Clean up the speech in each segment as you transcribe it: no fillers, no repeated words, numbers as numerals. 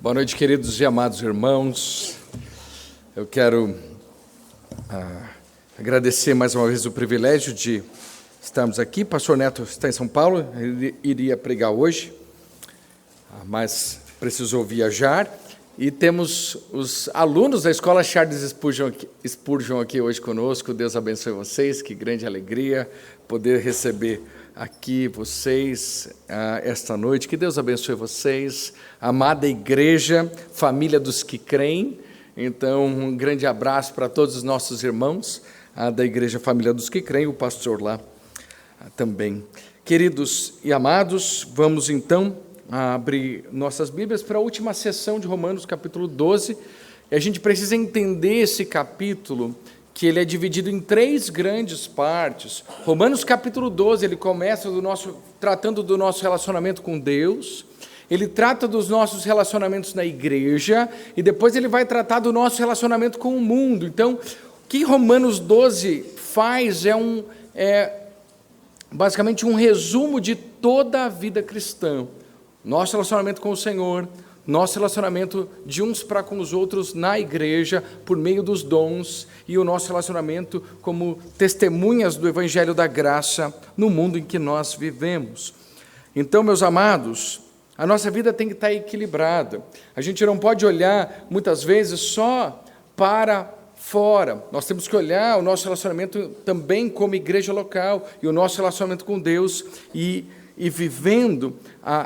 Boa noite, queridos e amados irmãos. Eu quero agradecer mais uma vez o privilégio de estarmos aqui. Pastor Neto está em São Paulo, ele iria pregar hoje, mas precisou viajar. E temos os alunos da Escola Charles Spurgeon aqui hoje conosco. Deus abençoe vocês, que grande alegria poder receber aqui vocês esta noite. Que Deus abençoe vocês, amada igreja, família dos que creem. Então, um grande abraço para todos os nossos irmãos da igreja Família dos que creem, o pastor lá também. Queridos e amados, vamos então abrir nossas Bíblias para a última sessão de Romanos, capítulo 12. E a gente precisa entender esse capítulo, que ele é dividido em três grandes partes. Romanos capítulo 12, ele começa tratando do nosso relacionamento com Deus, ele trata dos nossos relacionamentos na igreja, e depois ele vai tratar do nosso relacionamento com o mundo. Então, o que Romanos 12 faz é basicamente um resumo de toda a vida cristã. Nosso relacionamento com o Senhor, nosso relacionamento de uns para com os outros na igreja, por meio dos dons, e o nosso relacionamento como testemunhas do Evangelho da Graça no mundo em que nós vivemos. Então, meus amados, a nossa vida tem que estar equilibrada. A gente não pode olhar, muitas vezes, só para fora. Nós temos que olhar o nosso relacionamento também como igreja local, e o nosso relacionamento com Deus, e vivendo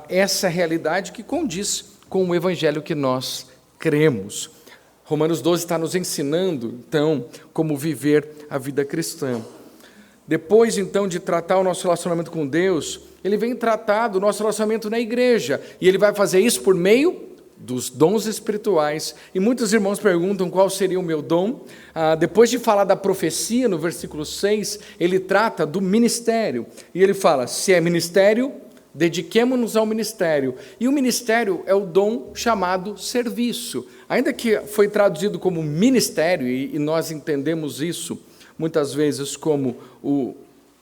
essa realidade que condiz com o Evangelho que nós cremos. Romanos 12 está nos ensinando, então, como viver a vida cristã. Depois, então, de tratar o nosso relacionamento com Deus, ele vem tratar do nosso relacionamento na igreja, e ele vai fazer isso por meio dos dons espirituais. E muitos irmãos perguntam qual seria o meu dom. Depois de falar da profecia, no versículo 6, ele trata do ministério, e ele fala, se é ministério, dediquemo-nos ao ministério. E o ministério é o dom chamado serviço. Ainda que foi traduzido como ministério, e nós entendemos isso muitas vezes como o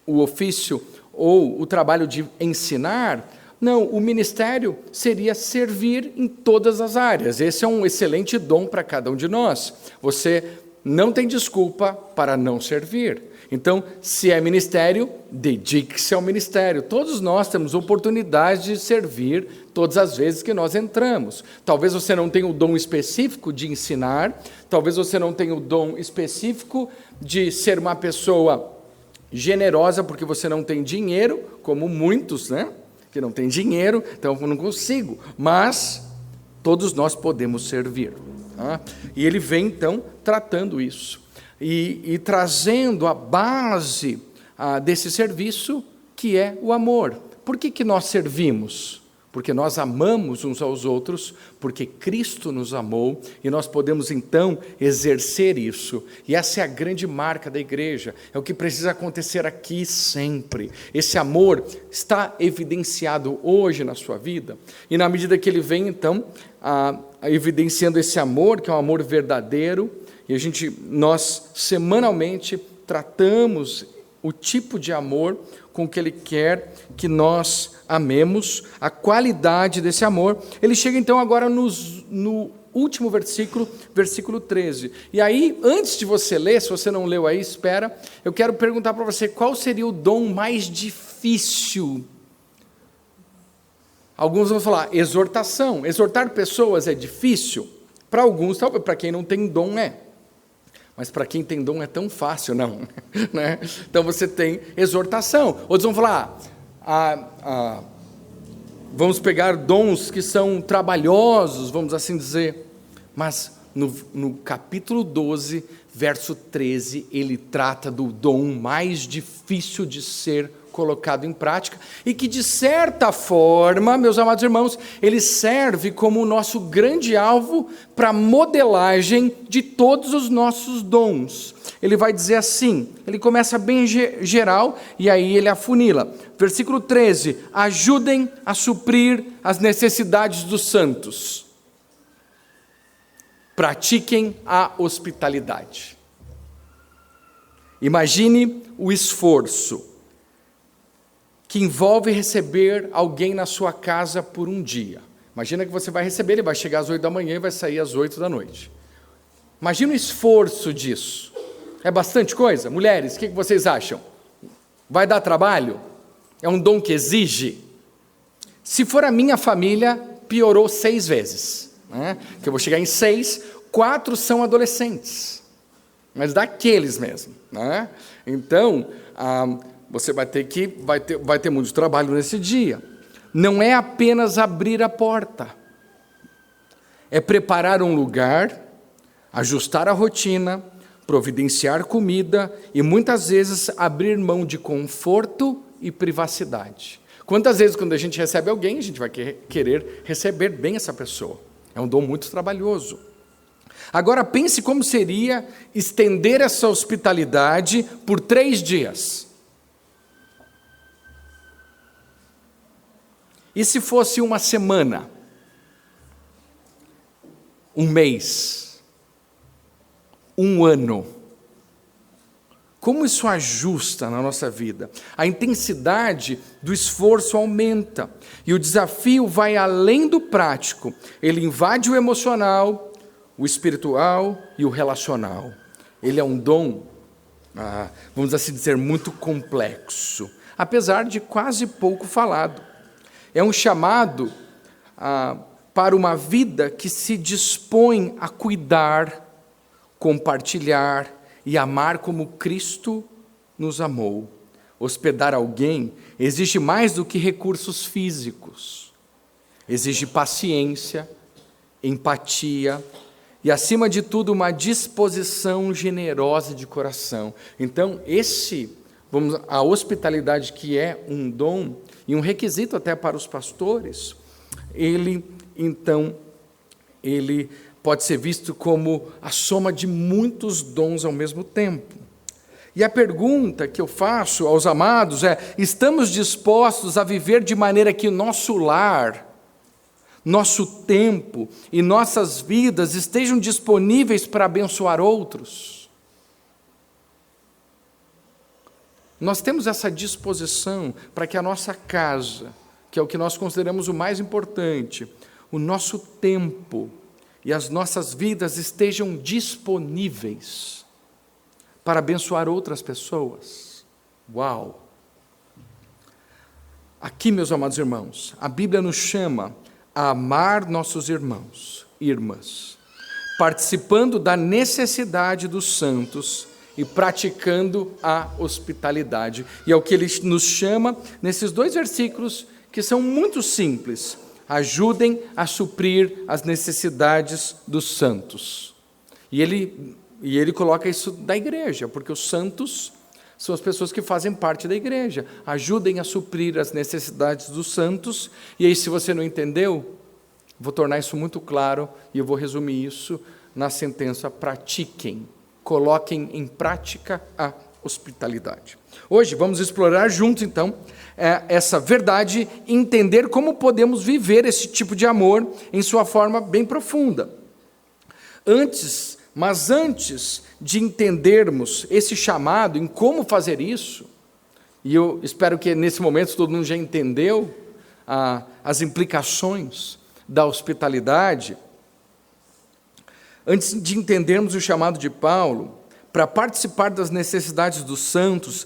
ofício ou o trabalho de ensinar, não, o ministério seria servir em todas as áreas. Esse é um excelente dom para cada um de nós. Você não tem desculpa para não servir. Então, se é ministério, dedique-se ao ministério. Todos nós temos oportunidade de servir todas as vezes que nós entramos. Talvez você não tenha o dom específico de ensinar, talvez você não tenha o dom específico de ser uma pessoa generosa, porque você não tem dinheiro, como muitos, né? Que não tem dinheiro, então eu não consigo. Mas todos nós podemos servir. Tá? E ele vem, então, tratando isso. E trazendo a base desse serviço, que é o amor. Por que nós servimos? Porque nós amamos uns aos outros, porque Cristo nos amou, e nós podemos então exercer isso. E essa é a grande marca da igreja, é o que precisa acontecer aqui sempre. Esse amor está evidenciado hoje na sua vida, e na medida que ele vem então evidenciando esse amor, que é um amor verdadeiro, e nós semanalmente tratamos o tipo de amor com que ele quer que nós amemos, a qualidade desse amor. Ele chega então agora no último versículo, versículo 13. E aí, antes de você ler, se você não leu aí, espera, eu quero perguntar para você, qual seria o dom mais difícil? Alguns vão falar, exortação. Exortar pessoas é difícil? Para alguns, talvez, para quem não tem dom é. Mas para quem tem dom é tão fácil, não. Né? Então você tem exortação. Outros vão falar, vamos pegar dons que são trabalhosos, vamos assim dizer. Mas no capítulo 12, verso 13, ele trata do dom mais difícil de ser colocado em prática, e que de certa forma, meus amados irmãos, ele serve como o nosso grande alvo para modelagem de todos os nossos dons. Ele vai dizer assim, ele começa bem geral, e aí ele afunila. Versículo 13, ajudem a suprir as necessidades dos santos. Pratiquem a hospitalidade. Imagine o esforço que envolve receber alguém na sua casa por um dia. Imagina que você vai receber, ele vai chegar às 8 da manhã e vai sair às 8 da noite. Imagina o esforço disso. É bastante coisa? Mulheres, o que vocês acham? Vai dar trabalho? É um dom que exige? Se for a minha família, piorou 6 vezes. Né? Que eu vou chegar em 6, 4 são adolescentes. Mas daqueles mesmo. Né? Então, você vai ter muito trabalho nesse dia. Não é apenas abrir a porta. É preparar um lugar, ajustar a rotina, providenciar comida e muitas vezes abrir mão de conforto e privacidade. Quantas vezes quando a gente recebe alguém, a gente vai querer receber bem essa pessoa. É um dom muito trabalhoso. Agora pense como seria estender essa hospitalidade por 3 dias. E se fosse uma semana? Um mês? Um ano? Como isso ajusta na nossa vida? A intensidade do esforço aumenta. E o desafio vai além do prático. Ele invade o emocional, o espiritual e o relacional. Ele é um dom, vamos assim dizer, muito complexo, apesar de quase pouco falado. É um chamado para uma vida que se dispõe a cuidar, compartilhar e amar como Cristo nos amou. Hospedar alguém exige mais do que recursos físicos. Exige paciência, empatia e, acima de tudo, uma disposição generosa de coração. Então, a hospitalidade, que é um dom e um requisito até para os pastores, ele pode ser visto como a soma de muitos dons ao mesmo tempo. E a pergunta que eu faço aos amados é: estamos dispostos a viver de maneira que nosso lar, nosso tempo e nossas vidas estejam disponíveis para abençoar outros? Nós temos essa disposição para que a nossa casa, que é o que nós consideramos o mais importante, o nosso tempo e as nossas vidas estejam disponíveis para abençoar outras pessoas? Uau! Aqui, meus amados irmãos, a Bíblia nos chama a amar nossos irmãos e irmãs, participando da necessidade dos santos e praticando a hospitalidade. E é o que ele nos chama nesses 2 versículos, que são muito simples: ajudem a suprir as necessidades dos santos. E ele coloca isso da igreja, porque os santos são as pessoas que fazem parte da igreja. Ajudem a suprir as necessidades dos santos. E aí, se você não entendeu, vou tornar isso muito claro e eu vou resumir isso na sentença: pratiquem, coloquem em prática a hospitalidade. Hoje vamos explorar juntos, então, essa verdade e entender como podemos viver esse tipo de amor em sua forma bem profunda. Antes de entendermos esse chamado, em como fazer isso, e eu espero que nesse momento todo mundo já entendeu as implicações da hospitalidade, antes de entendermos o chamado de Paulo, para participar das necessidades dos santos,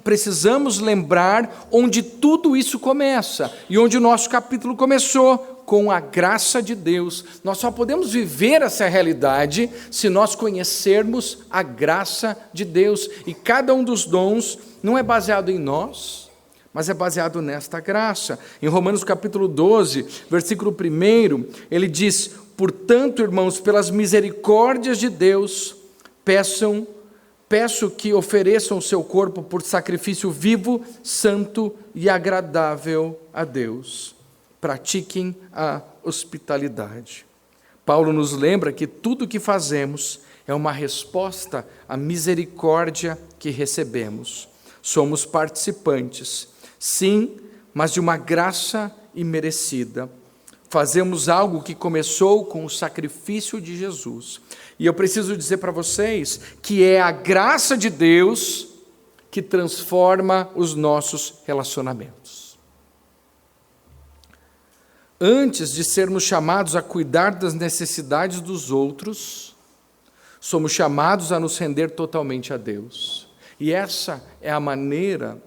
precisamos lembrar onde tudo isso começa, e onde o nosso capítulo começou, com a graça de Deus. Nós só podemos viver essa realidade se nós conhecermos a graça de Deus, e cada um dos dons não é baseado em nós, mas é baseado nesta graça. Em Romanos capítulo 12, versículo 1, ele diz: portanto, irmãos, pelas misericórdias de Deus, peço que ofereçam o seu corpo por sacrifício vivo, santo e agradável a Deus. Pratiquem a hospitalidade. Paulo nos lembra que tudo o que fazemos é uma resposta à misericórdia que recebemos. Somos participantes, sim, mas de uma graça imerecida. Fazemos algo que começou com o sacrifício de Jesus. E eu preciso dizer para vocês que é a graça de Deus que transforma os nossos relacionamentos. Antes de sermos chamados a cuidar das necessidades dos outros, somos chamados a nos render totalmente a Deus. E essa é a maneira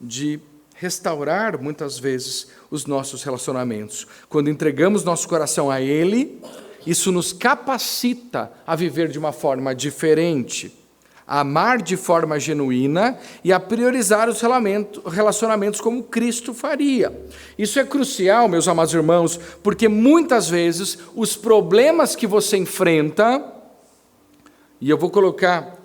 de restaurar, muitas vezes, os nossos relacionamentos. Quando entregamos nosso coração a Ele, isso nos capacita a viver de uma forma diferente, a amar de forma genuína e a priorizar os relacionamentos como Cristo faria. Isso é crucial, meus amados irmãos, porque muitas vezes os problemas que você enfrenta, e eu vou colocar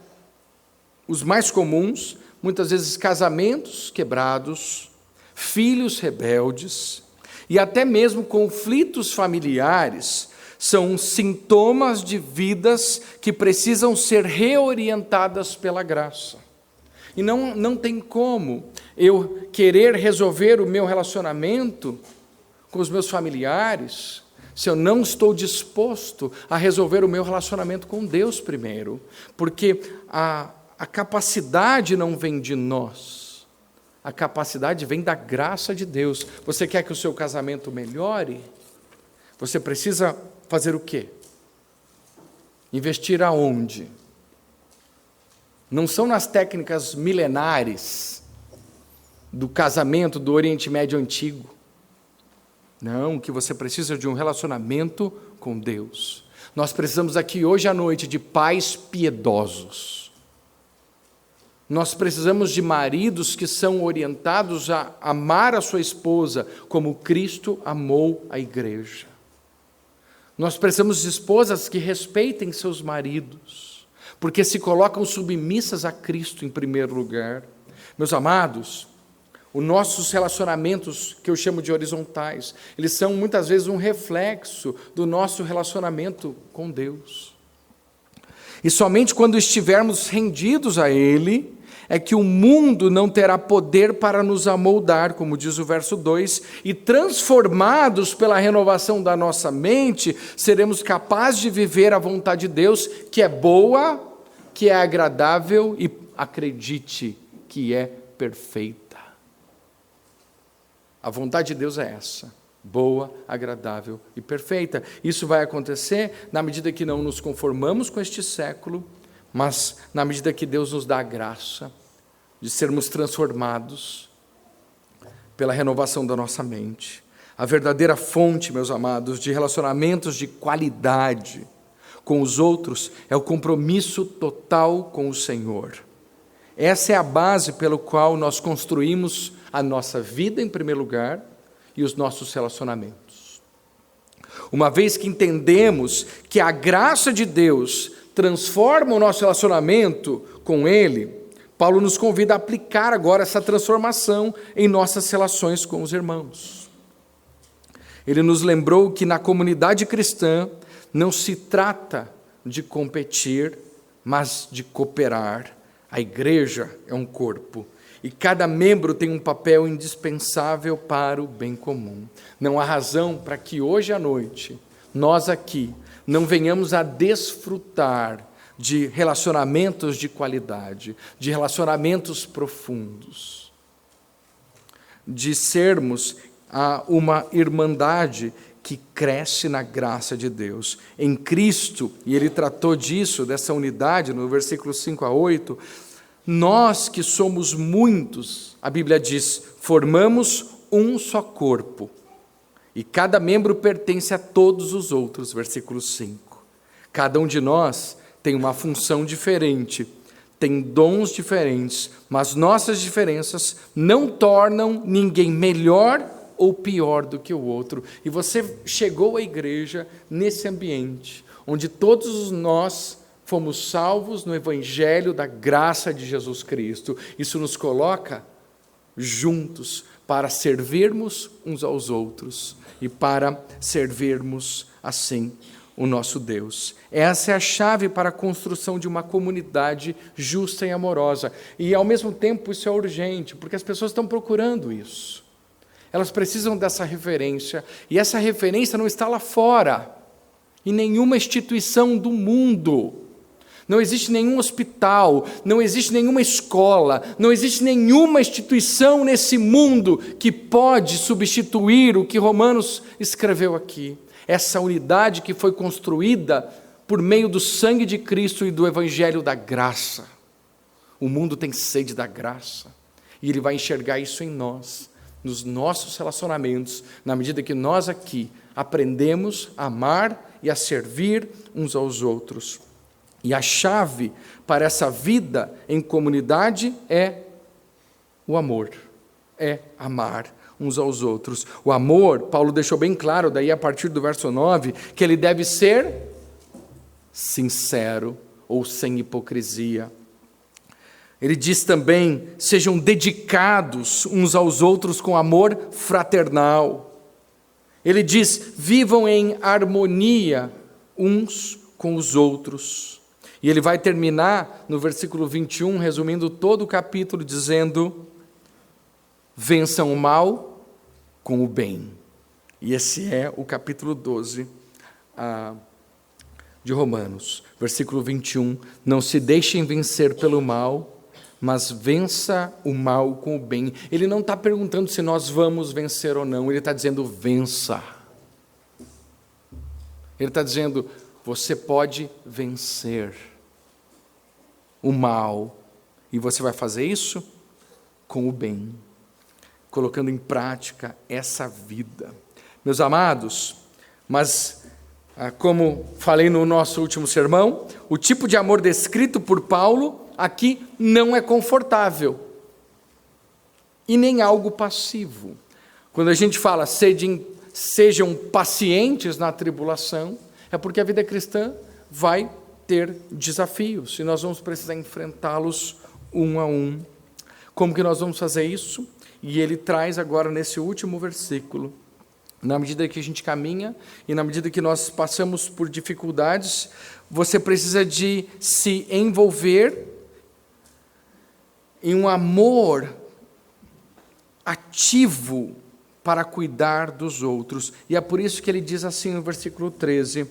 os mais comuns, muitas vezes casamentos quebrados, filhos rebeldes e até mesmo conflitos familiares, são sintomas de vidas que precisam ser reorientadas pela graça. E não tem como eu querer resolver o meu relacionamento com os meus familiares se eu não estou disposto a resolver o meu relacionamento com Deus primeiro. Porque a capacidade não vem de nós, a capacidade vem da graça de Deus. Você quer que o seu casamento melhore? Você precisa fazer o quê? Investir aonde? Não são nas técnicas milenares do casamento do Oriente Médio antigo. Não, que você precisa de um relacionamento com Deus. Nós precisamos aqui hoje à noite de pais piedosos. Nós precisamos de maridos que são orientados a amar a sua esposa como Cristo amou a igreja. Nós precisamos de esposas que respeitem seus maridos, porque se colocam submissas a Cristo em primeiro lugar. Meus amados, os nossos relacionamentos, que eu chamo de horizontais, eles são muitas vezes um reflexo do nosso relacionamento com Deus. E somente quando estivermos rendidos a Ele, é que o mundo não terá poder para nos amoldar, como diz o verso 2, e transformados pela renovação da nossa mente, seremos capazes de viver a vontade de Deus, que é boa, que é agradável e, acredite, que é perfeita. A vontade de Deus é essa, boa, agradável e perfeita. Isso vai acontecer na medida que não nos conformamos com este século, mas na medida que Deus nos dá a graça de sermos transformados pela renovação da nossa mente. A verdadeira fonte, meus amados, de relacionamentos de qualidade com os outros é o compromisso total com o Senhor. Essa é a base pelo qual nós construímos a nossa vida em primeiro lugar e os nossos relacionamentos. Uma vez que entendemos que a graça de Deus transforma o nosso relacionamento com Ele, Paulo nos convida a aplicar agora essa transformação em nossas relações com os irmãos. Ele nos lembrou que na comunidade cristã não se trata de competir, mas de cooperar. A igreja é um corpo e cada membro tem um papel indispensável para o bem comum. Não há razão para que hoje à noite, nós aqui, não venhamos a desfrutar de relacionamentos de qualidade, de relacionamentos profundos, de sermos uma irmandade que cresce na graça de Deus. Em Cristo, e ele tratou disso, dessa unidade, no versículo 5 a 8, nós que somos muitos, a Bíblia diz, formamos um só corpo, e cada membro pertence a todos os outros, versículo 5. Cada um de nós tem uma função diferente, tem dons diferentes, mas nossas diferenças não tornam ninguém melhor ou pior do que o outro. E você chegou à igreja nesse ambiente, onde todos nós fomos salvos no Evangelho da graça de Jesus Cristo. Isso nos coloca juntos para servirmos uns aos outros e para servirmos assim o nosso Deus. Essa é a chave para a construção de uma comunidade justa e amorosa. E, ao mesmo tempo, isso é urgente, porque as pessoas estão procurando isso. Elas precisam dessa referência, e essa referência não está lá fora, em nenhuma instituição do mundo. Não existe nenhum hospital, não existe nenhuma escola, não existe nenhuma instituição nesse mundo que pode substituir o que Romanos escreveu aqui. Essa unidade que foi construída por meio do sangue de Cristo e do evangelho da graça. O mundo tem sede da graça, e ele vai enxergar isso em nós, nos nossos relacionamentos, na medida que nós aqui aprendemos a amar e a servir uns aos outros. E a chave para essa vida em comunidade é o amor, é amar uns aos outros. O amor, Paulo deixou bem claro, daí a partir do verso 9, que ele deve ser sincero ou sem hipocrisia. Ele diz também, sejam dedicados uns aos outros com amor fraternal. Ele diz, vivam em harmonia uns com os outros. E ele vai terminar no versículo 21, resumindo todo o capítulo, dizendo, vençam o mal com o bem. E esse é o capítulo 12 de Romanos. Versículo 21, não se deixem vencer pelo mal, mas vença o mal com o bem. Ele não está perguntando se nós vamos vencer ou não, ele está dizendo vença. Ele está dizendo, você pode vencer o mal, e você vai fazer isso com o bem, colocando em prática essa vida. Meus amados, mas como falei no nosso último sermão, o tipo de amor descrito por Paulo aqui não é confortável e nem algo passivo. Quando a gente fala sejam pacientes na tribulação, é porque a vida cristã vai ter desafios e nós vamos precisar enfrentá-los um a um. Como que nós vamos fazer isso? E ele traz agora nesse último versículo, na medida que a gente caminha e na medida que nós passamos por dificuldades, você precisa de se envolver em um amor ativo para cuidar dos outros. E é por isso que ele diz assim no versículo 13,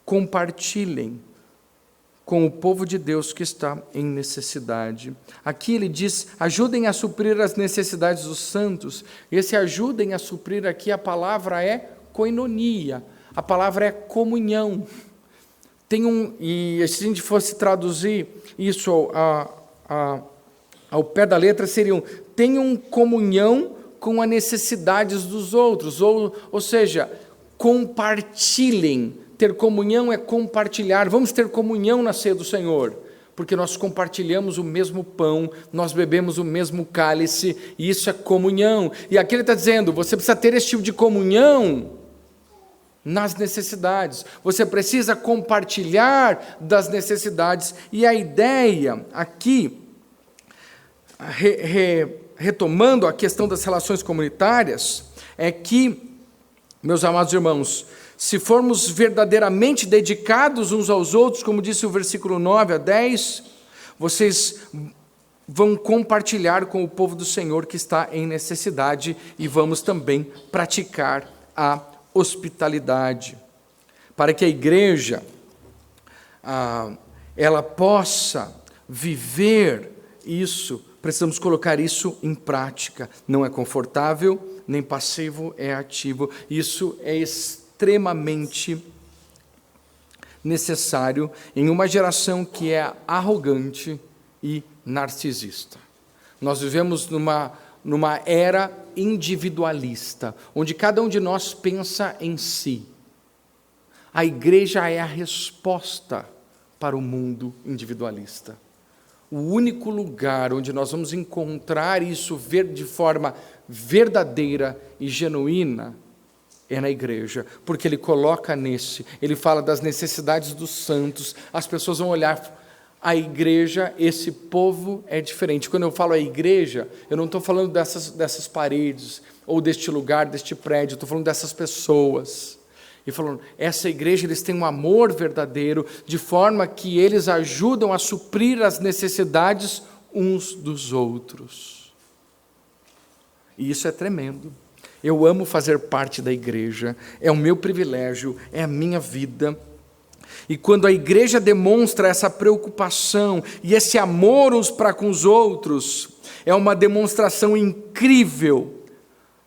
compartilhem com o povo de Deus que está em necessidade. Aqui ele diz, ajudem a suprir as necessidades dos santos. Esse ajudem a suprir aqui, a palavra é koinonia, a palavra é comunhão. E se a gente fosse traduzir isso ao pé da letra, seriam, tenham comunhão com as necessidades dos outros, ou seja, compartilhem. Ter comunhão é compartilhar. Vamos ter comunhão na ceia do Senhor, porque nós compartilhamos o mesmo pão, nós bebemos o mesmo cálice, e isso é comunhão. E aqui ele está dizendo, você precisa ter esse tipo de comunhão nas necessidades. Você precisa compartilhar das necessidades. E a ideia aqui, retomando a questão das relações comunitárias, é que, meus amados irmãos, se formos verdadeiramente dedicados uns aos outros, como disse o versículo 9 a 10, vocês vão compartilhar com o povo do Senhor que está em necessidade e vamos também praticar a hospitalidade. Para que a igreja ela possa viver isso, precisamos colocar isso em prática. Não é confortável, nem passivo, é ativo. Isso é extremamente necessário em uma geração que é arrogante e narcisista. Nós vivemos numa era individualista, onde cada um de nós pensa em si. A igreja é a resposta para o mundo individualista. O único lugar onde nós vamos encontrar isso de forma verdadeira e genuína é na igreja, porque ele coloca ele fala das necessidades dos santos, as pessoas vão olhar, a igreja, esse povo é diferente. Quando eu falo a igreja, eu não estou falando dessas paredes, ou deste lugar, deste prédio, eu estou falando dessas pessoas, e falando, essa igreja, eles têm um amor verdadeiro, de forma que eles ajudam a suprir as necessidades uns dos outros, e isso é tremendo. Eu amo fazer parte da igreja, é o meu privilégio, é a minha vida, E quando a igreja demonstra essa preocupação e esse amor uns para com os outros, é uma demonstração incrível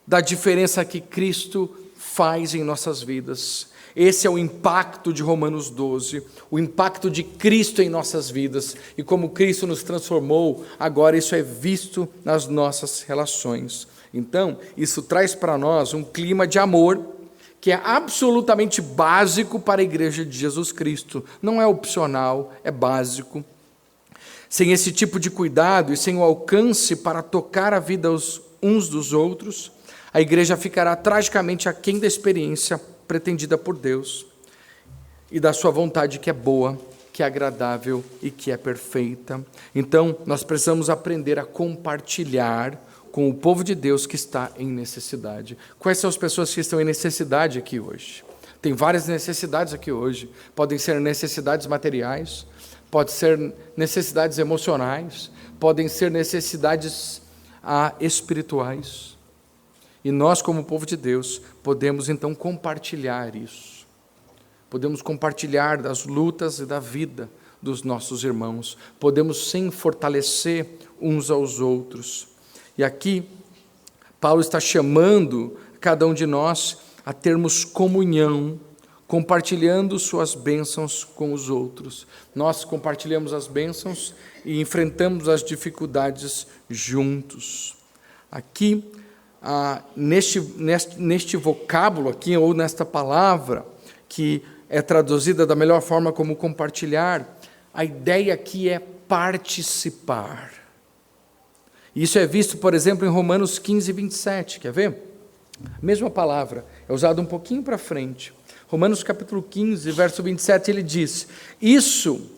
da diferença que Cristo faz em nossas vidas. Esse é o impacto de Romanos 12, o impacto de Cristo em nossas vidas, e como Cristo nos transformou, agora isso é visto nas nossas relações. Então, isso traz para nós um clima de amor, que é absolutamente básico para a igreja de Jesus Cristo, não é opcional, é básico. Sem esse tipo de cuidado e sem o alcance para tocar a vida uns dos outros, a igreja ficará tragicamente aquém da experiência pretendida por Deus e da sua vontade, que é boa, que é agradável e que é perfeita. Então, nós precisamos aprender a compartilhar com o povo de Deus que está em necessidade. Quais são as pessoas que estão em necessidade aqui hoje? Tem várias necessidades aqui hoje. Podem ser necessidades materiais, podem ser necessidades emocionais, podem ser necessidades espirituais. E nós, como povo de Deus, podemos então compartilhar isso. Podemos compartilhar das lutas e da vida dos nossos irmãos. Podemos sim fortalecer uns aos outros. E aqui, Paulo está chamando cada um de nós a termos comunhão, compartilhando suas bênçãos com os outros. Nós compartilhamos as bênçãos e enfrentamos as dificuldades juntos. Aqui, neste vocábulo aqui, ou nesta palavra, que é traduzida da melhor forma como compartilhar, a ideia aqui é participar. Isso é visto, por exemplo, em Romanos 15, 27, quer ver? A mesma palavra, é usada um pouquinho para frente. Romanos capítulo 15, verso 27, ele diz: isso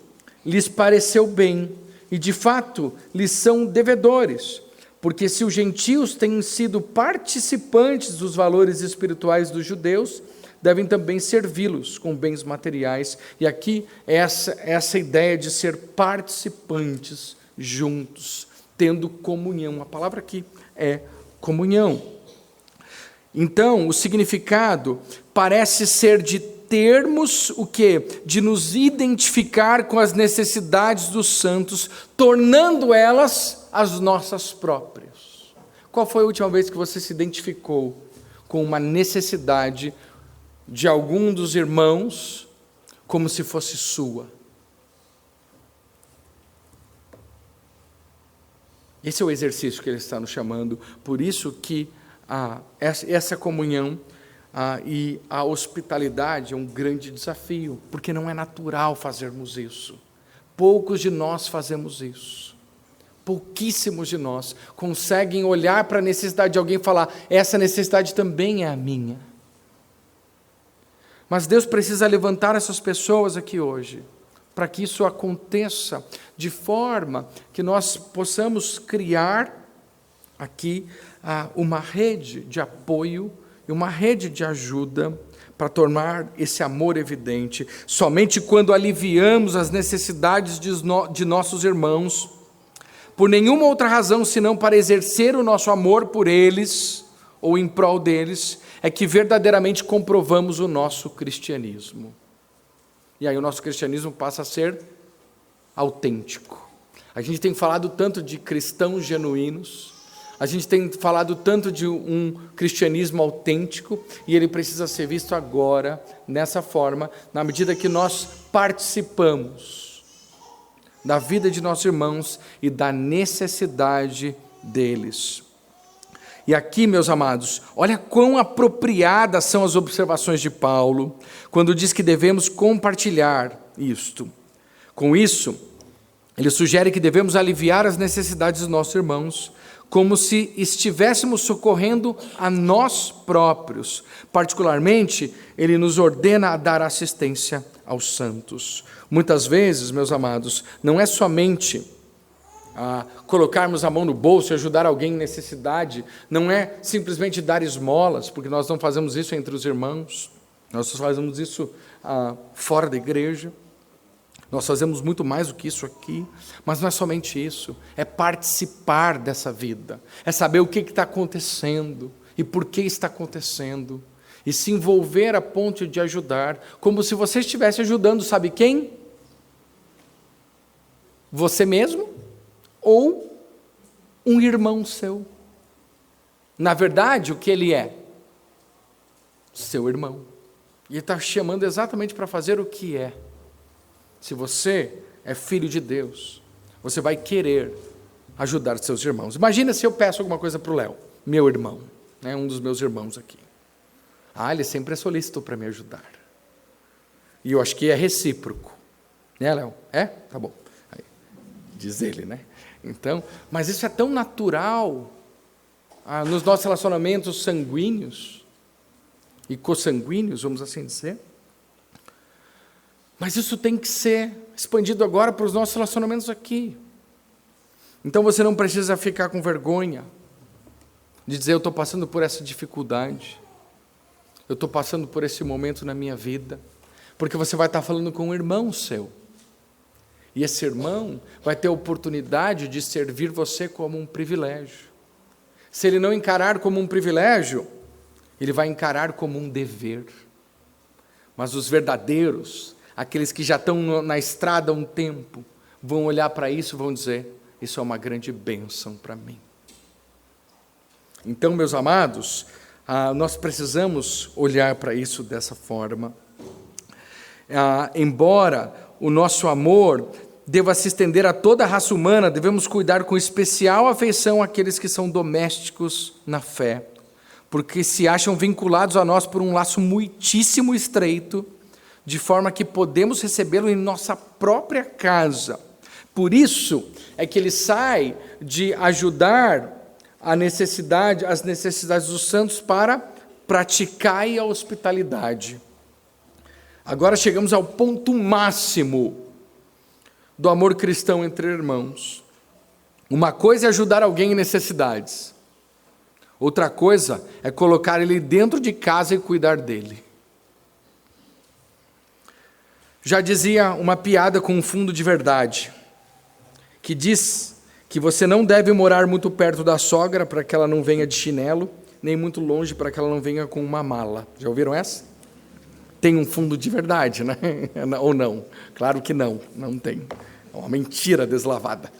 lhes pareceu bem, e de fato lhes são devedores, porque se os gentios têm sido participantes dos valores espirituais dos judeus, devem também servi-los com bens materiais. E aqui essa ideia de ser participantes juntos, tendo comunhão. A palavra aqui é comunhão. Então, o significado parece ser de termos o quê? De nos identificar com as necessidades dos santos, tornando elas as nossas próprias. Qual foi a última vez que você se identificou com uma necessidade de algum dos irmãos como se fosse sua? Esse é o exercício que ele está nos chamando. Por isso que essa comunhão e a hospitalidade é um grande desafio, porque não é natural fazermos isso. Poucos de nós fazemos isso. Pouquíssimos de nós conseguem olhar para a necessidade de alguém e falar: essa necessidade também é a minha. Mas Deus precisa levantar essas pessoas aqui hoje, para que isso aconteça, de forma que nós possamos criar aqui uma rede de apoio e uma rede de ajuda para tornar esse amor evidente. Somente quando aliviamos as necessidades de nossos irmãos, por nenhuma outra razão senão para exercer o nosso amor por eles ou em prol deles, é que verdadeiramente comprovamos o nosso cristianismo. E aí o nosso cristianismo passa a ser autêntico. A gente tem falado tanto de cristãos genuínos, a gente tem falado tanto de um cristianismo autêntico, e ele precisa ser visto agora, nessa forma, na medida que nós participamos da vida de nossos irmãos e da necessidade deles. E aqui, meus amados, olha quão apropriadas são as observações de Paulo, quando diz que devemos compartilhar isto. Com isso, ele sugere que devemos aliviar as necessidades dos nossos irmãos, como se estivéssemos socorrendo a nós próprios. Particularmente, ele nos ordena a dar assistência aos santos. Muitas vezes, meus amados, não é somente colocarmos a mão no bolso e ajudar alguém em necessidade, não é simplesmente dar esmolas, porque nós não fazemos isso entre os irmãos, nós fazemos isso fora da igreja, nós fazemos muito mais do que isso aqui, mas não é somente isso, é participar dessa vida, é saber o que está acontecendo e por que está acontecendo. e se envolver a ponto de ajudar, como se você estivesse ajudando, sabe quem? Você mesmo ou um irmão seu. Na verdade, o que ele é? Seu irmão. E ele está chamando exatamente para fazer o que é. Se você é filho de Deus, você vai querer ajudar seus irmãos. Imagina se eu peço alguma coisa para o Léo, meu irmão, né, um dos meus irmãos aqui. Ele sempre é solícito para me ajudar. E eu acho que é recíproco. Né, Léo? É? Tá bom. Aí, diz ele, né? Então, mas isso é tão natural nos nossos relacionamentos sanguíneos e consanguíneos, vamos assim dizer. Mas isso tem que ser expandido agora para os nossos relacionamentos aqui. Então você não precisa ficar com vergonha de dizer: eu estou passando por essa dificuldade, eu estou passando por esse momento na minha vida, porque você vai estar falando com um irmão seu, e esse irmão vai ter a oportunidade de servir você como um privilégio. Se ele não encarar como um privilégio, ele vai encarar como um dever. Mas os verdadeiros, aqueles que já estão na estrada há um tempo, vão olhar para isso e vão dizer: isso é uma grande bênção para mim. Então, meus amados, nós precisamos olhar para isso dessa forma. Embora o nosso amor deva se estender a toda a raça humana, devemos cuidar com especial afeição àqueles que são domésticos na fé, porque se acham vinculados a nós por um laço muitíssimo estreito, de forma que podemos recebê-lo em nossa própria casa. Por isso é que ele sai de ajudar as necessidades dos santos para praticar a hospitalidade. Agora chegamos ao ponto máximo do amor cristão entre irmãos. Uma coisa é ajudar alguém em necessidades. Outra coisa é colocar ele dentro de casa e cuidar dele. Já dizia uma piada com um fundo de verdade, que diz que você não deve morar muito perto da sogra para que ela não venha de chinelo, nem muito longe para que ela não venha com uma mala. Já ouviram essa? Tem um fundo de verdade, né? Ou não? Claro que não tem. É uma mentira deslavada.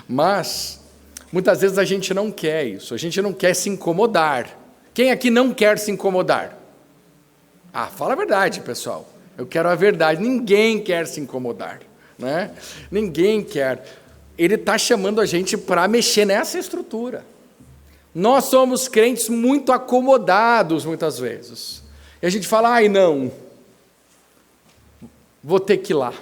Mas muitas vezes a gente não quer isso, a gente não quer se incomodar. Quem aqui não quer se incomodar? Fala a verdade, pessoal. Eu quero a verdade. Ninguém quer se incomodar, né? Ninguém quer. Ele está chamando a gente para mexer nessa estrutura. Nós somos crentes muito acomodados muitas vezes. E a gente fala: não, vou ter que ir lá,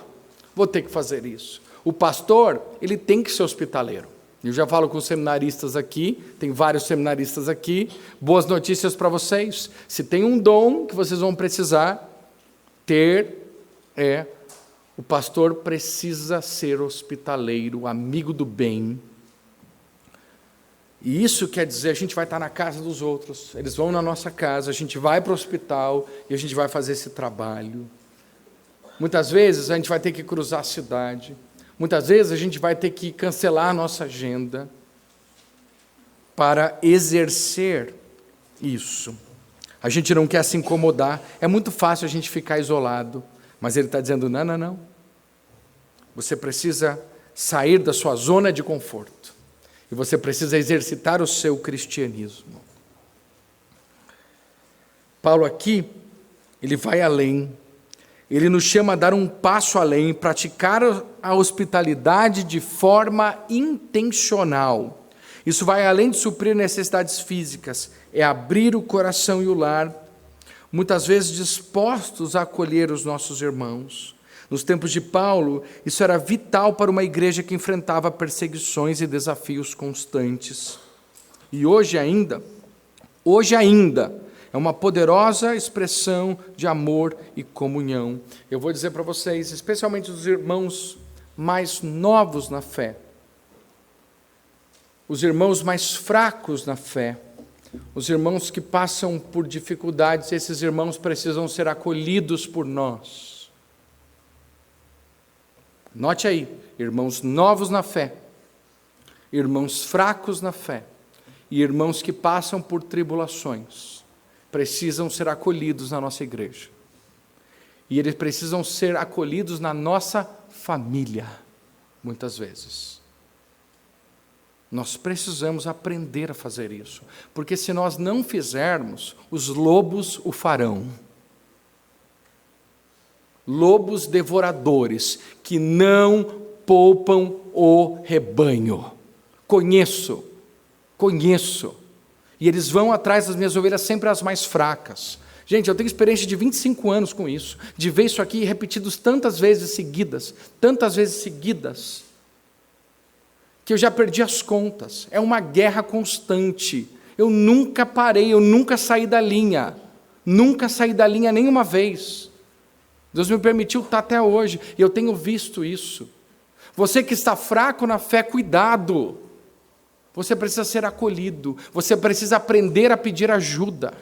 vou ter que fazer isso. O pastor, ele tem que ser hospitaleiro. Eu já falo com os seminaristas aqui, tem vários seminaristas aqui, boas notícias para vocês. Se tem um dom que vocês vão precisar ter, o pastor precisa ser hospitaleiro, amigo do bem. E isso quer dizer, a gente vai estar na casa dos outros, eles vão na nossa casa, a gente vai para o hospital e a gente vai fazer esse trabalho. Muitas vezes a gente vai ter que cruzar a cidade, muitas vezes a gente vai ter que cancelar a nossa agenda para exercer isso. A gente não quer se incomodar, é muito fácil a gente ficar isolado, mas ele está dizendo: não. Você precisa sair da sua zona de conforto. E você precisa exercitar o seu cristianismo. Paulo aqui, ele vai além. Ele nos chama a dar um passo além, praticar a hospitalidade de forma intencional. Isso vai além de suprir necessidades físicas, é abrir o coração e o lar, muitas vezes dispostos a acolher os nossos irmãos. Nos tempos de Paulo, isso era vital para uma igreja que enfrentava perseguições e desafios constantes. E hoje ainda, é uma poderosa expressão de amor e comunhão. Eu vou dizer para vocês, especialmente os irmãos mais novos na fé, os irmãos mais fracos na fé, os irmãos que passam por dificuldades, esses irmãos precisam ser acolhidos por nós. Note aí, irmãos novos na fé, irmãos fracos na fé e irmãos que passam por tribulações. precisam ser acolhidos na nossa igreja. E eles precisam ser acolhidos na nossa família, muitas vezes. Nós precisamos aprender a fazer isso, porque se nós não fizermos, os lobos o farão. Lobos devoradores, que não poupam o rebanho. Conheço. E eles vão atrás das minhas ovelhas, sempre as mais fracas. Gente, eu tenho experiência de 25 anos com isso, de ver isso aqui repetido tantas vezes seguidas, que eu já perdi as contas. É uma guerra constante. Eu nunca parei, eu nunca saí da linha nenhuma vez. Deus me permitiu estar até hoje, e eu tenho visto isso. Você que está fraco na fé, cuidado. Você precisa ser acolhido, você precisa aprender a pedir ajuda,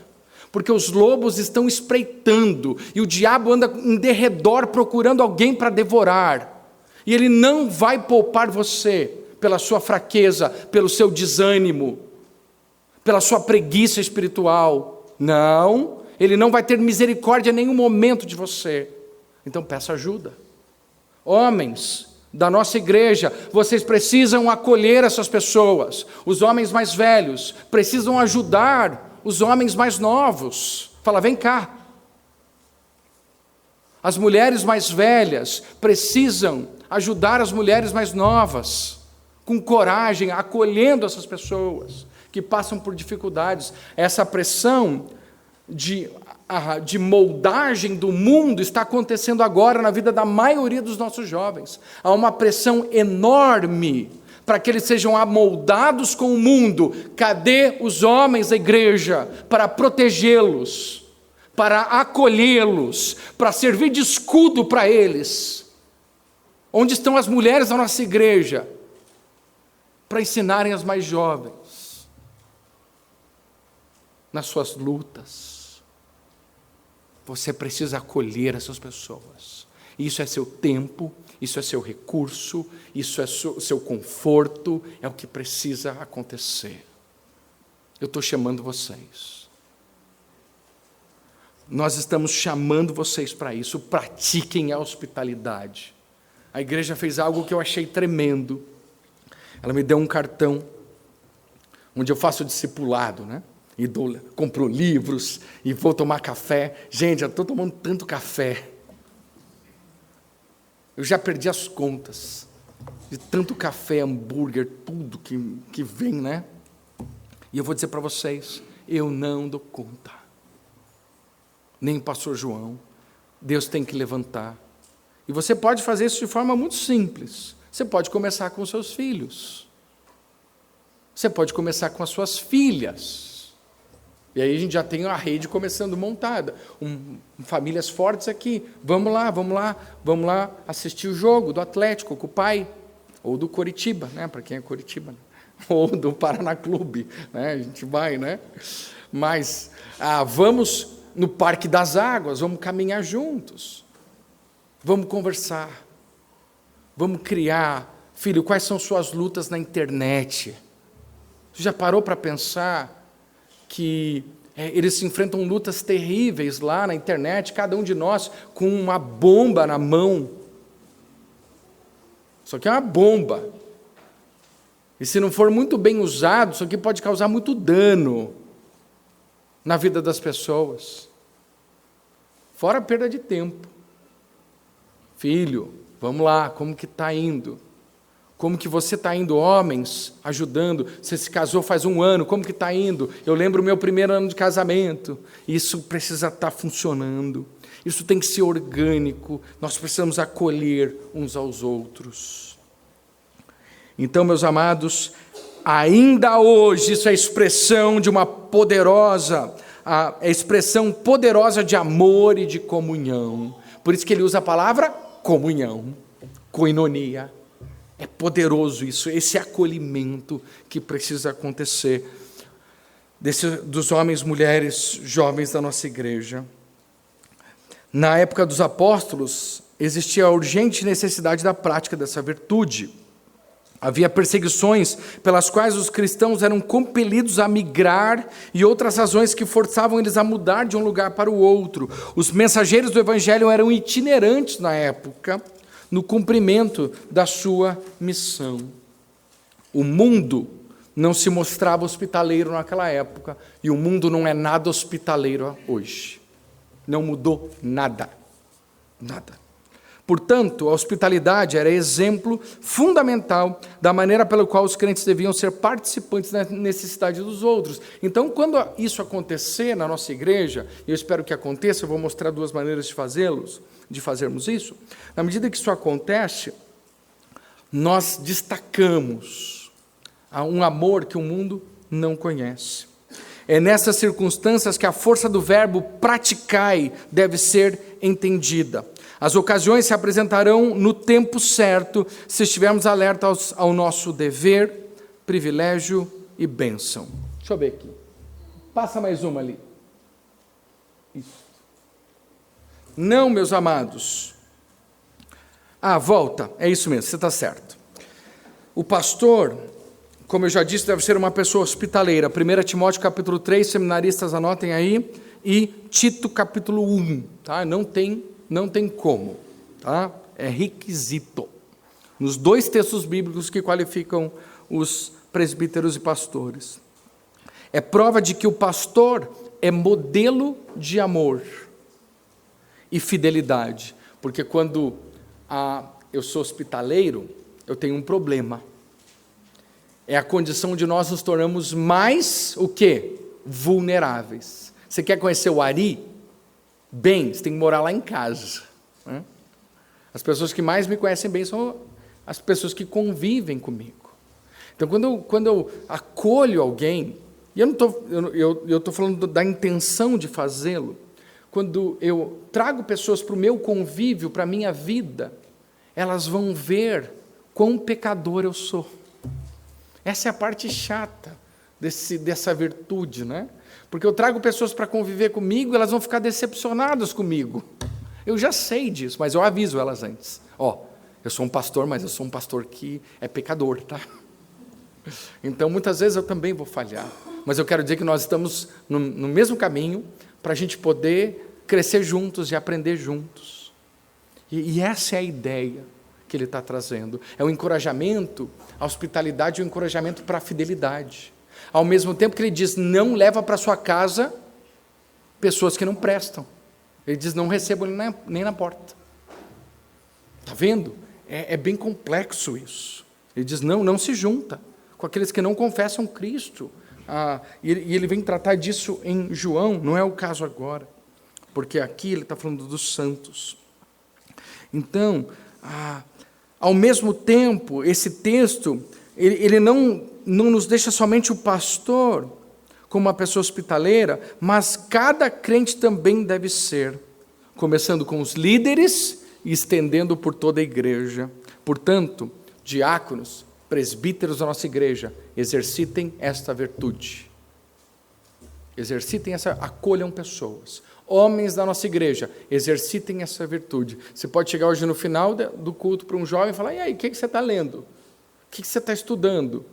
porque os lobos estão espreitando, e o diabo anda em derredor procurando alguém para devorar, e ele não vai poupar você pela sua fraqueza, pelo seu desânimo, pela sua preguiça espiritual. Não, ele não vai ter misericórdia em nenhum momento de você. Então peça ajuda. Homens da nossa igreja, vocês precisam acolher essas pessoas. Os homens mais velhos precisam ajudar os homens mais novos. Fala, vem cá. As mulheres mais velhas precisam ajudar as mulheres mais novas, com coragem, acolhendo essas pessoas que passam por dificuldades. Essa pressão de moldagem do mundo está acontecendo agora na vida da maioria dos nossos jovens. Há uma pressão enorme para que eles sejam amoldados com o mundo. Cadê os homens da igreja para protegê-los, para acolhê-los, para servir de escudo para eles? Onde estão as mulheres da nossa igreja para ensinarem as mais jovens nas suas lutas? Você precisa acolher essas pessoas. Isso é seu tempo, isso é seu recurso, isso é seu conforto, é o que precisa acontecer. Eu estou chamando vocês. Nós estamos chamando vocês para isso. Pratiquem a hospitalidade. A igreja fez algo que eu achei tremendo. Ela me deu um cartão, onde eu faço discipulado, né? E compro livros, e vou tomar café. Gente, eu estou tomando tanto café. Eu já perdi as contas de tanto café, hambúrguer, tudo que vem, né? E eu vou dizer para vocês, eu não dou conta. Nem o pastor João. Deus tem que levantar. E você pode fazer isso de forma muito simples. Você pode começar com os seus filhos. Você pode começar com as suas filhas. E aí a gente já tem a rede começando montada. Famílias fortes aqui. Vamos lá assistir o jogo do Atlético com o pai. Ou do Coritiba, né? Para quem é Coritiba. Né? Ou do Paraná Clube. Né? A gente vai, né? Mas vamos no Parque das Águas, vamos caminhar juntos. Vamos conversar. Vamos criar. Filho, quais são suas lutas na internet? Você já parou para pensar que eles se enfrentam lutas terríveis lá na internet, cada um de nós com uma bomba na mão? Isso aqui é uma bomba. E se não for muito bem usado, isso aqui pode causar muito dano na vida das pessoas. Fora a perda de tempo. Filho, vamos lá, como que está indo? Como que você está indo, homens, ajudando? Você se casou faz 1 ano, como que está indo? Eu lembro o meu primeiro ano de casamento. Isso precisa estar funcionando. Isso tem que ser orgânico. Nós precisamos acolher uns aos outros. Então, meus amados, ainda hoje isso é expressão de uma poderosa, é expressão poderosa de amor e de comunhão. Por isso que ele usa a palavra comunhão, koinonia. É poderoso isso, esse acolhimento que precisa acontecer dos homens, mulheres, jovens da nossa igreja. Na época dos apóstolos, existia a urgente necessidade da prática dessa virtude. Havia perseguições pelas quais os cristãos eram compelidos a migrar e outras razões que forçavam eles a mudar de um lugar para o outro. Os mensageiros do evangelho eram itinerantes na época, no cumprimento da sua missão. O mundo não se mostrava hospitaleiro naquela época e o mundo não é nada hospitaleiro hoje. Não mudou nada. Nada. Portanto, a hospitalidade era exemplo fundamental da maneira pela qual os crentes deviam ser participantes da necessidade dos outros. Então, quando isso acontecer na nossa igreja, e eu espero que aconteça, eu vou mostrar duas maneiras de fazermos isso. Na medida que isso acontece, nós destacamos um amor que o mundo não conhece. É nessas circunstâncias que a força do verbo praticai deve ser entendida. As ocasiões se apresentarão no tempo certo, se estivermos alertas ao nosso dever, privilégio e bênção. Deixa eu ver aqui. Passa mais uma ali. Isso. Não, meus amados. Volta. É isso mesmo, você está certo. O pastor, como eu já disse, deve ser uma pessoa hospitaleira. 1 Timóteo capítulo 3, seminaristas anotem aí, e Tito capítulo 1. Tá? Não tem como, tá? É requisito. Nos dois textos bíblicos que qualificam os presbíteros e pastores. É prova de que o pastor é modelo de amor e fidelidade. Porque quando eu sou hospitaleiro, eu tenho um problema. É a condição de nós nos tornarmos mais, o quê? Vulneráveis. Você quer conhecer o Ari? Bem, você tem que morar lá em casa. Né? As pessoas que mais me conhecem bem são as pessoas que convivem comigo. Então, quando eu acolho alguém, e eu estou falando da intenção de fazê-lo, quando eu trago pessoas para o meu convívio, para a minha vida, elas vão ver quão pecador eu sou. Essa é a parte chata dessa virtude, né? Porque eu trago pessoas para conviver comigo e elas vão ficar decepcionadas comigo. Eu já sei disso, mas eu aviso elas antes. Eu sou um pastor, mas eu sou um pastor que é pecador, tá? Então, muitas vezes eu também vou falhar. Mas eu quero dizer que nós estamos no mesmo caminho para a gente poder crescer juntos e aprender juntos. E essa é a ideia que ele está trazendo. É o encorajamento, a hospitalidade e o encorajamento para a fidelidade. Ao mesmo tempo que ele diz, não leva para sua casa pessoas que não prestam. Ele diz, não recebam nem na porta. Está vendo? É bem complexo isso. Ele diz, não se junta com aqueles que não confessam Cristo. E ele vem tratar disso em João, não é o caso agora. Porque aqui ele está falando dos santos. Então, ao mesmo tempo, esse texto, ele não nos deixa somente o pastor como uma pessoa hospitaleira, mas cada crente também deve ser, começando com os líderes e estendendo por toda a igreja. Portanto, diáconos, presbíteros da nossa igreja, exercitem esta virtude. Acolham pessoas. Homens da nossa igreja, exercitem essa virtude. Você pode chegar hoje no final do culto para um jovem e falar, e aí, o que você está lendo? O que você está estudando?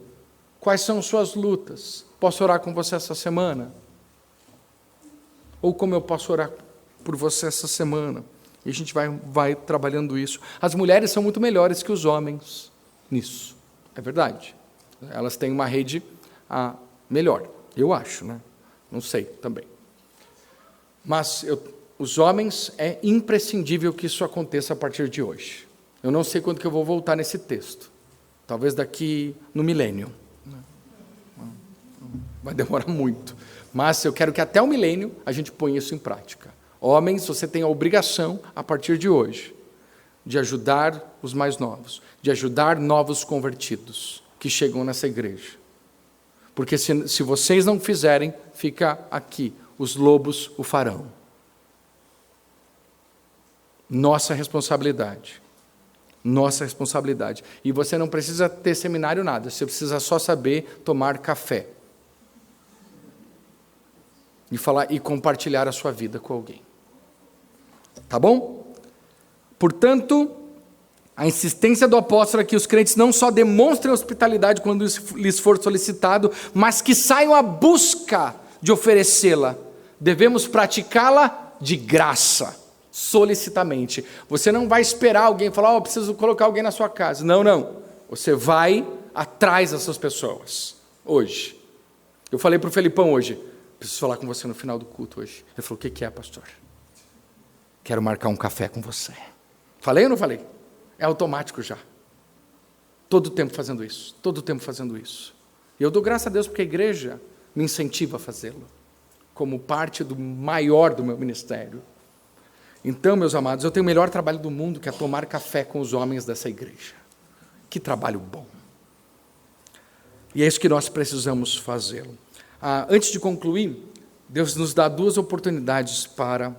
Quais são suas lutas? Posso orar com você essa semana? Ou como eu posso orar por você essa semana? E a gente vai trabalhando isso. As mulheres são muito melhores que os homens nisso. É verdade. Elas têm uma rede melhor, eu acho, né? Não sei também. Mas os homens, é imprescindível que isso aconteça a partir de hoje. Eu não sei quando que eu vou voltar nesse texto. Talvez daqui no milênio. Vai demorar muito. Mas eu quero que até o milênio a gente ponha isso em prática. Homens, você tem a obrigação, a partir de hoje, de ajudar os mais novos, de ajudar novos convertidos que chegam nessa igreja. Porque se vocês não fizerem, fica aqui. Os lobos o farão. Nossa responsabilidade. Nossa responsabilidade. E você não precisa ter seminário nada, você precisa só saber tomar café. E falar e compartilhar a sua vida com alguém. Tá bom? Portanto, A insistência do apóstolo é que os crentes não só demonstrem hospitalidade quando isso lhes for solicitado, mas que saiam à busca de oferecê-la. Devemos praticá-la de graça, solicitamente. Você não vai esperar alguém falar, preciso colocar alguém na sua casa. Não, não. Você vai atrás dessas pessoas, hoje. Eu falei para o Felipão hoje, preciso falar com você no final do culto hoje. Ele falou, o que é, pastor? Quero marcar um café com você. Falei ou não falei? É automático já. Todo o tempo fazendo isso. Todo o tempo fazendo isso. E eu dou graças a Deus porque a igreja me incentiva a fazê-lo. Como parte do maior do meu ministério. Então, meus amados, eu tenho o melhor trabalho do mundo, que é tomar café com os homens dessa igreja. Que trabalho bom. E é isso que nós precisamos fazê-lo. Antes de concluir, Deus nos dá 2 oportunidades para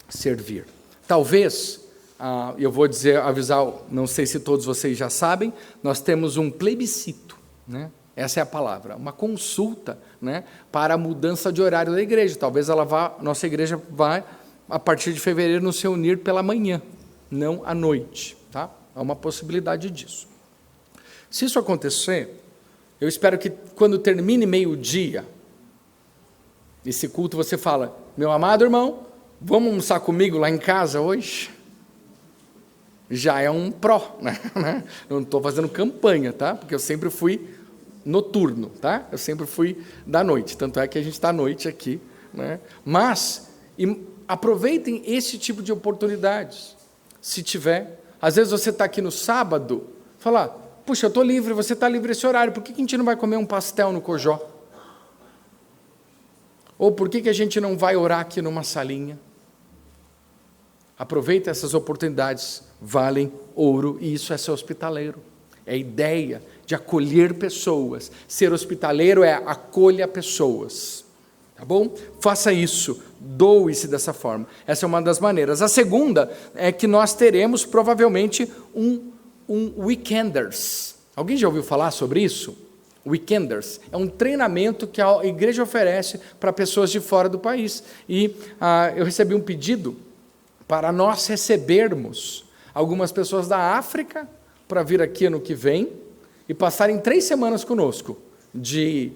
servir. Talvez, eu vou avisar, não sei se todos vocês já sabem, nós temos um plebiscito, né? Essa é a palavra, uma consulta, né, para a mudança de horário da igreja. Talvez nossa igreja vá, a partir de fevereiro, nos reunir pela manhã, não à noite. Tá? Há uma possibilidade disso. Se isso acontecer, eu espero que quando termine meio-dia, esse culto, você fala, meu amado irmão, vamos almoçar comigo lá em casa hoje? Já é um pró, né? Eu não estou fazendo campanha, tá? Porque eu sempre fui noturno, tá? Eu sempre fui da noite, tanto é que a gente está à noite aqui, né? Mas aproveitem esse tipo de oportunidades, se tiver. Às vezes você está aqui no sábado, fala, puxa, eu estou livre, você está livre esse horário, por que a gente não vai comer um pastel no Cojó? Ou por que a gente não vai orar aqui numa salinha? Aproveita essas oportunidades, valem ouro, e isso é ser hospitaleiro. É a ideia de acolher pessoas. Ser hospitaleiro é acolha pessoas. Tá bom? Faça isso, doe-se dessa forma. Essa é uma das maneiras. A segunda é que nós teremos provavelmente um Weekenders. Alguém já ouviu falar sobre isso? Weekenders. É um treinamento que a igreja oferece para pessoas de fora do país. E eu recebi um pedido para nós recebermos algumas pessoas da África para vir aqui ano que vem e passarem 3 semanas conosco, de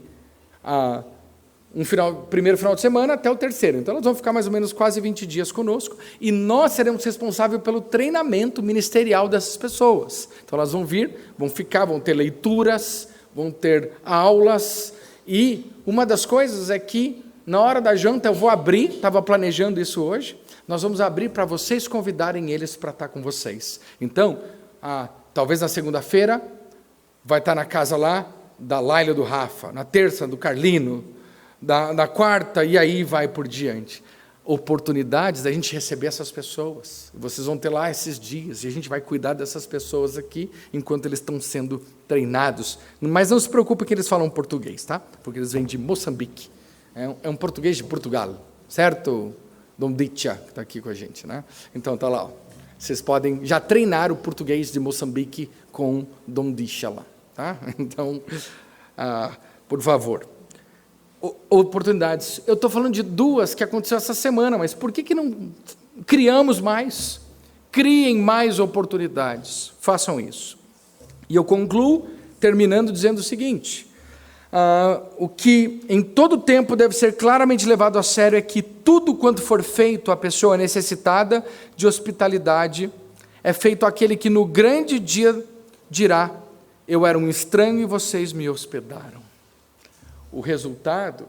primeiro final de semana até o terceiro. Então, elas vão ficar mais ou menos quase 20 dias conosco, e nós seremos responsáveis pelo treinamento ministerial dessas pessoas. Então, elas vão vir, vão ter leituras, vão ter aulas, e uma das coisas é que, na hora da janta, eu vou abrir, estava planejando isso hoje, nós vamos abrir para vocês convidarem eles para estar com vocês. Então, talvez na segunda-feira, vai estar na casa lá da Laila e do Rafa, na terça do Carlino, na quarta, e aí vai por diante. Oportunidades da gente receber essas pessoas. Vocês vão ter lá esses dias, e a gente vai cuidar dessas pessoas aqui, enquanto eles estão sendo treinados. Mas não se preocupe que eles falam português, tá? Porque eles vêm de Moçambique. É um português de Portugal, certo? Dom Dicha, que está aqui com a gente, né? Então, está lá, ó. Vocês podem já treinar o português de Moçambique com Dom Dicha lá, tá? Então, por favor. Oportunidades. Eu estou falando de 2 que aconteceu essa semana, mas por que não criamos mais? Criem mais oportunidades. Façam isso. E eu concluo terminando dizendo o seguinte, o que em todo tempo deve ser claramente levado a sério é que tudo quanto for feito à pessoa necessitada de hospitalidade é feito àquele que no grande dia dirá, eu era um estranho e vocês me hospedaram. O resultado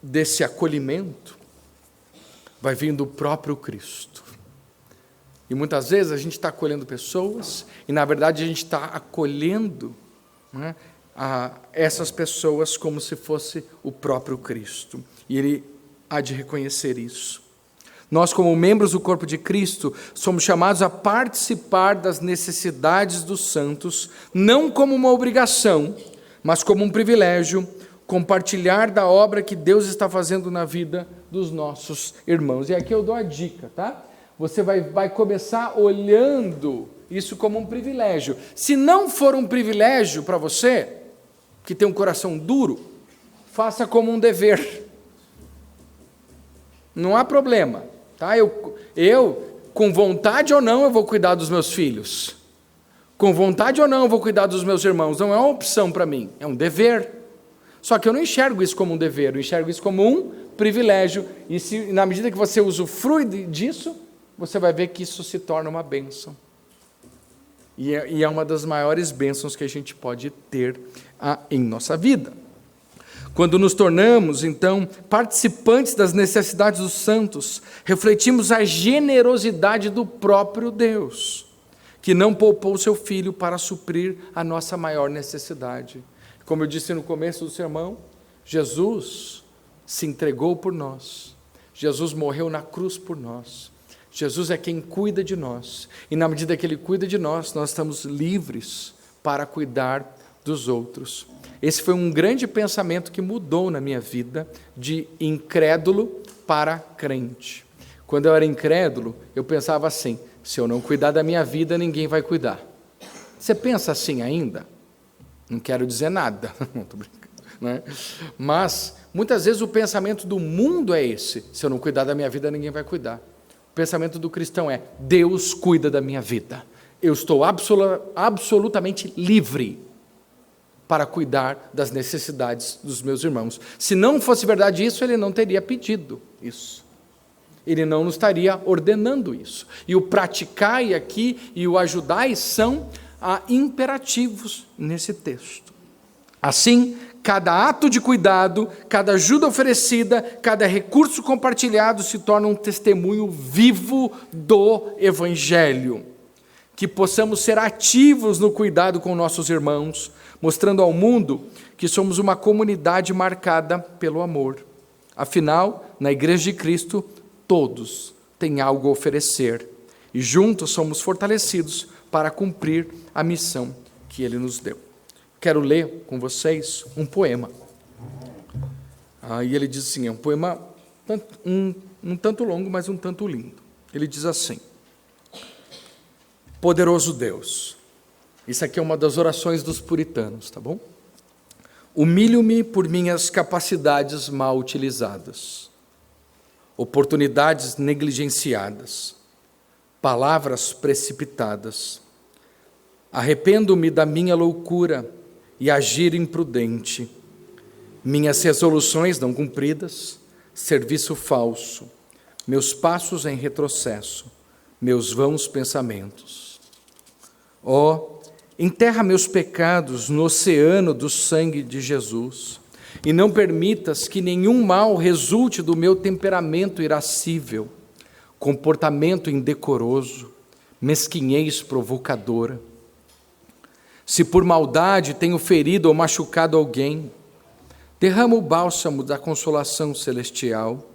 desse acolhimento vai vir do próprio Cristo. E muitas vezes a gente está acolhendo pessoas, e na verdade a gente está acolhendo, né, essas pessoas como se fosse o próprio Cristo. E Ele há de reconhecer isso. Nós, como membros do corpo de Cristo, somos chamados a participar das necessidades dos santos, não como uma obrigação, mas como um privilégio, compartilhar da obra que Deus está fazendo na vida dos nossos irmãos. E aqui eu dou a dica, tá? Você vai começar olhando isso como um privilégio. Se não for um privilégio para você, que tem um coração duro, faça como um dever. Não há problema, tá? Eu com vontade ou não eu vou cuidar dos meus filhos. Com vontade ou não eu vou cuidar dos meus irmãos. Não é uma opção para mim, é um dever. Só que eu não enxergo isso como um dever, eu enxergo isso como um privilégio. E na medida que você usufrui disso, você vai ver que isso se torna uma bênção. E é uma das maiores bênçãos que a gente pode ter em nossa vida. Quando nos tornamos, então, participantes das necessidades dos santos, refletimos a generosidade do próprio Deus, que não poupou seu Filho para suprir a nossa maior necessidade. Como eu disse no começo do sermão, Jesus se entregou por nós, Jesus morreu na cruz por nós, Jesus é quem cuida de nós, e na medida que Ele cuida de nós, nós estamos livres para cuidar dos outros. Esse foi um grande pensamento que mudou na minha vida, de incrédulo para crente. Quando eu era incrédulo, eu pensava assim: se eu não cuidar da minha vida, ninguém vai cuidar. Você pensa assim ainda? Não quero dizer nada, não estou brincando, né? Mas muitas vezes o pensamento do mundo é esse: se eu não cuidar da minha vida, ninguém vai cuidar. O pensamento do cristão é: Deus cuida da minha vida, eu estou absolutamente livre para cuidar das necessidades dos meus irmãos. Se não fosse verdade isso, Ele não teria pedido isso. Ele não nos estaria ordenando isso. E o praticai aqui e o ajudai são imperativos nesse texto. Assim, cada ato de cuidado, cada ajuda oferecida, cada recurso compartilhado se torna um testemunho vivo do Evangelho. Que possamos ser ativos no cuidado com nossos irmãos, mostrando ao mundo que somos uma comunidade marcada pelo amor. Afinal, na Igreja de Cristo, todos têm algo a oferecer, e juntos somos fortalecidos para cumprir a missão que Ele nos deu. Quero ler com vocês um poema. E ele diz assim, é um poema um tanto longo, mas um tanto lindo. Ele diz assim: Poderoso Deus, isso aqui é uma das orações dos puritanos, tá bom? Humilho-me por minhas capacidades mal utilizadas, oportunidades negligenciadas, palavras precipitadas. Arrependo-me da minha loucura e agir imprudente, minhas resoluções não cumpridas, serviço falso, meus passos em retrocesso, meus vãos pensamentos. Enterra meus pecados no oceano do sangue de Jesus, e não permitas que nenhum mal resulte do meu temperamento irascível, comportamento indecoroso, mesquinhez provocadora. Se por maldade tenho ferido ou machucado alguém, derrama o bálsamo da consolação celestial.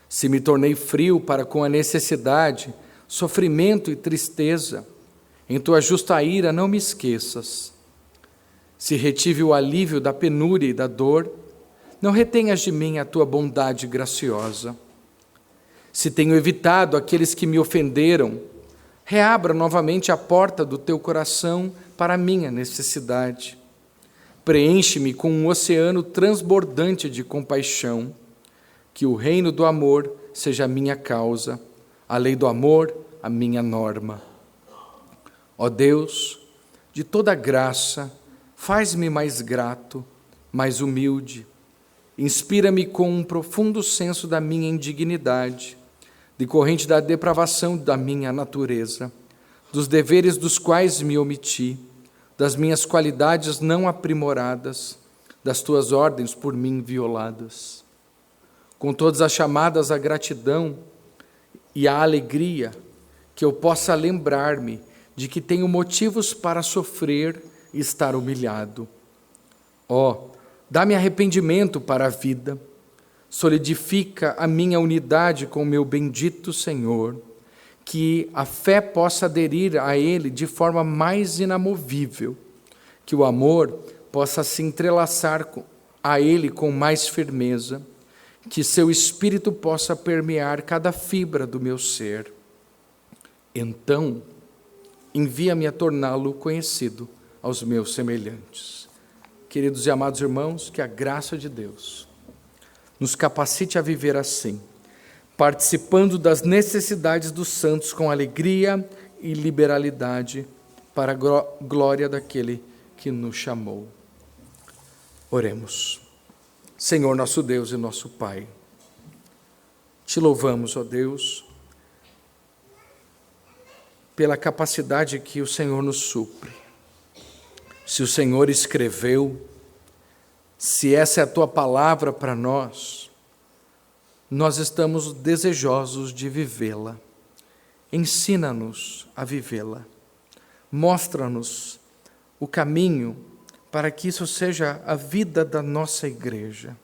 Se me tornei frio para com a necessidade, sofrimento e tristeza, em tua justa ira não me esqueças. Se retive o alívio da penúria e da dor, não retenhas de mim a tua bondade graciosa. Se tenho evitado aqueles que me ofenderam, reabra novamente a porta do teu coração para a minha necessidade. Preenche-me com um oceano transbordante de compaixão, que o reino do amor seja a minha causa, a lei do amor a minha norma. Ó Deus, de toda graça, faz-me mais grato, mais humilde, inspira-me com um profundo senso da minha indignidade, decorrente da depravação da minha natureza, dos deveres dos quais me omiti, das minhas qualidades não aprimoradas, das tuas ordens por mim violadas. Com todas as chamadas à gratidão e à alegria, que eu possa lembrar-me de que tenho motivos para sofrer e estar humilhado. Dá-me arrependimento para a vida, solidifica a minha unidade com o meu bendito Senhor, que a fé possa aderir a Ele de forma mais inamovível, que o amor possa se entrelaçar a Ele com mais firmeza, que seu Espírito possa permear cada fibra do meu ser. Então, envia-me a torná-lo conhecido aos meus semelhantes. Queridos e amados irmãos, que a graça de Deus nos capacite a viver assim, participando das necessidades dos santos com alegria e liberalidade, para a glória daquele que nos chamou. Oremos. Senhor, nosso Deus e nosso Pai, te louvamos, ó Deus, pela capacidade que o Senhor nos supre. Se o Senhor escreveu, se essa é a tua palavra para nós, nós estamos desejosos de vivê-la. Ensina-nos a vivê-la. Mostra-nos o caminho para que isso seja a vida da nossa igreja.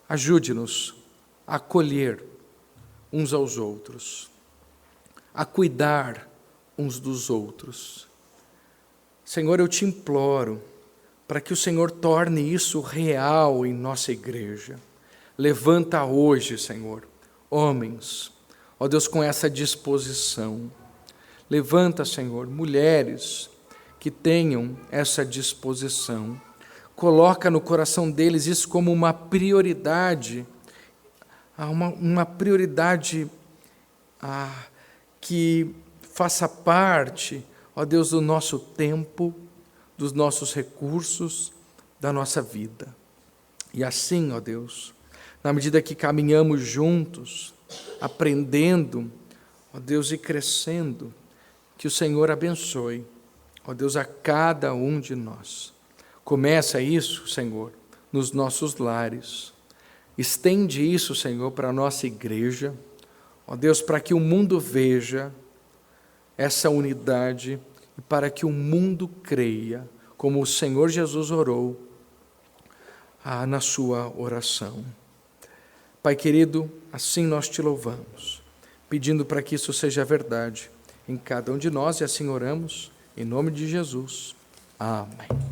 Ajude-nos a acolher uns aos outros, a cuidar uns dos outros. Senhor, eu te imploro para que o Senhor torne isso real em nossa igreja. Levanta hoje, Senhor, homens, ó Deus, com essa disposição. Levanta, Senhor, mulheres que tenham essa disposição. Coloca no coração deles isso como uma prioridade, uma prioridade que faça parte, ó Deus, do nosso tempo, dos nossos recursos, da nossa vida. E assim, ó Deus, na medida que caminhamos juntos, aprendendo, ó Deus, e crescendo, que o Senhor abençoe, ó Deus, a cada um de nós. Começa isso, Senhor, nos nossos lares. Estende isso, Senhor, para a nossa igreja, ó Deus, para que o mundo veja essa unidade e para que o mundo creia, como o Senhor Jesus orou na sua oração. Pai querido, assim nós te louvamos, pedindo para que isso seja verdade em cada um de nós, e assim oramos, em nome de Jesus. Amém.